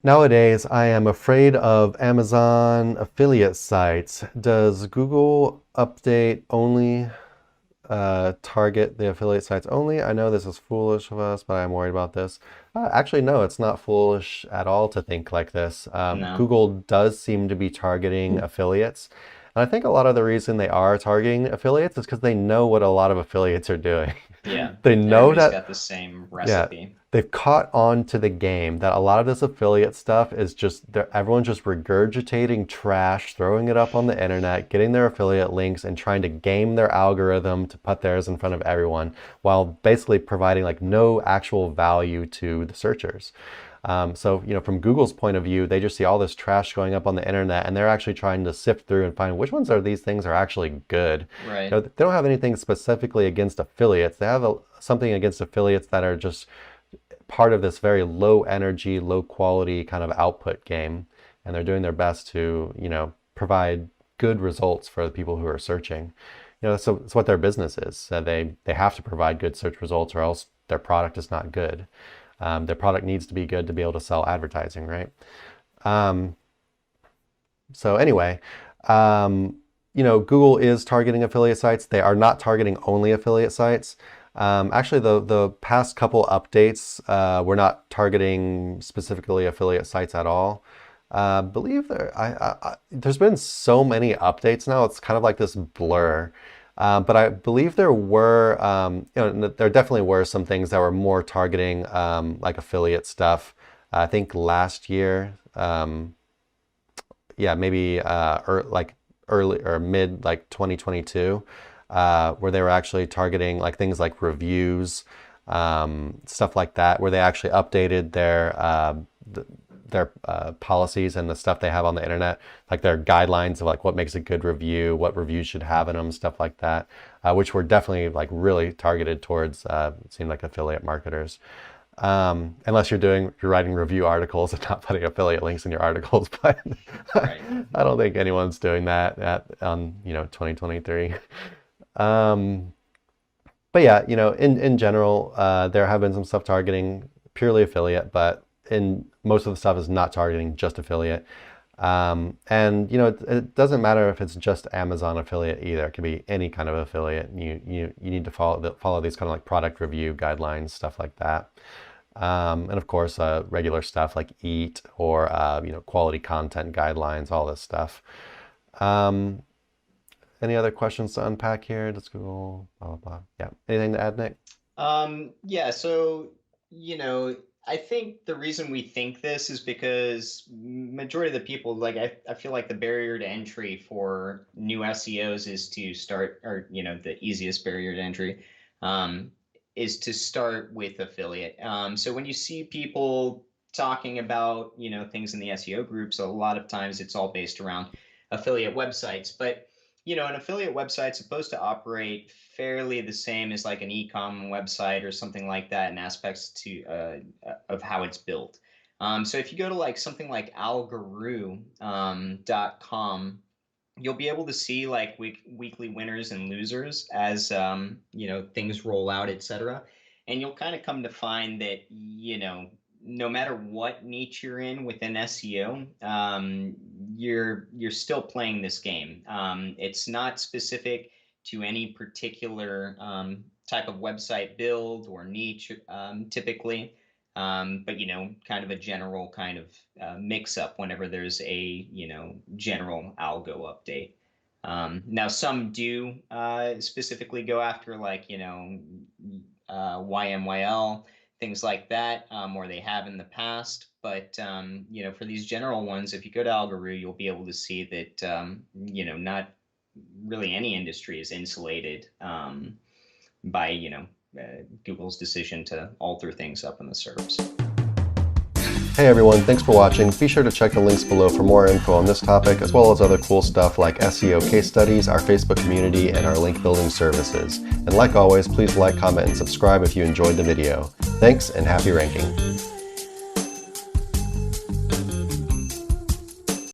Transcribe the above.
Nowadays, I am afraid of Amazon affiliate sites. Does Google update only target the affiliate sites only? I know this is foolish of us, but I'm worried about this. Actually, no, it's not foolish at all to think like this. No. Google does seem to be targeting affiliates. And I think a lot of the reason they are targeting affiliates is because they know what a lot of affiliates are doing. Yeah. They know Everybody's that got the same yeah, recipe. they've caught on to the game that a lot of this affiliate stuff is just everyone's just regurgitating trash, throwing it up on the internet, getting their affiliate links, and trying to game their algorithm to put theirs in front of everyone, while basically providing like no actual value to the searchers. So, from Google's point of view, they just see all this trash going up on the internet, and they're actually trying to sift through and find which ones are these things are actually good. Right. They don't have anything specifically against affiliates. They have something against affiliates that are just part of this very low energy, low quality kind of output game. And they're doing their best to, provide good results for the people who are searching. So it's what their business is. So they have to provide good search results or else their product is not good. Their product needs to be good to be able to sell advertising, right? Um, so anyway, Google is targeting affiliate sites. They are not targeting only affiliate sites. Actually, the past couple updates were not targeting specifically affiliate sites at all. Believe there's been so many updates now. It's kind of like this blur. But I believe there definitely were some things that were more targeting like affiliate stuff. I think last year, yeah, maybe like early or mid like 2022, where they were actually targeting like things like reviews, stuff like that, where they actually updated their policies and the stuff they have on the internet, like their guidelines of like what makes a good review, what reviews should have in them, stuff like that, which were definitely like really targeted towards it seemed like affiliate marketers. Unless you're writing review articles and not putting affiliate links in your articles, but Right. I don't think anyone's doing that on 2023. Um, but yeah, in general, there have been some stuff targeting purely affiliate, but in most of the stuff is not targeting just affiliate. And it doesn't matter if it's just Amazon affiliate either. It can be any kind of affiliate. You need to follow these kind of like product review guidelines, stuff like that. And of course, regular stuff like EAT or quality content guidelines, all this stuff. Um, any other questions to unpack here? Just Google, blah, blah, blah. Yeah. Anything to add, Nick? Yeah, so, you know, I think the reason we think this is because majority of the people, like I feel like the barrier to entry for new SEOs is to start, or the easiest barrier to entry, um, is to start with affiliate. So when you see people talking about, things in the SEO groups, a lot of times it's all based around affiliate websites. But an affiliate website's supposed to operate fairly the same as like an e-com website or something like that in aspects of how it's built. So if you go to like something like algoroo.com, you'll be able to see like weekly winners and losers as things roll out, etc. And you'll kind of come to find that no matter what niche you're in within SEO, you're still playing this game. It's not specific to any particular type of website build or niche, typically. But kind of a general kind of mix up whenever there's a general algo update. Now some do specifically go after like YMYL, things like that, or they have in the past. But for these general ones, if you go to Algoroo, you'll be able to see that not really any industry is insulated by Google's decision to alter things up in the SERPs. Hey everyone, thanks for watching. Be sure to check the links below for more info on this topic, as well as other cool stuff like SEO case studies, our Facebook community, and our link building services. And like always, please like, comment, and subscribe if you enjoyed the video. Thanks, and happy ranking.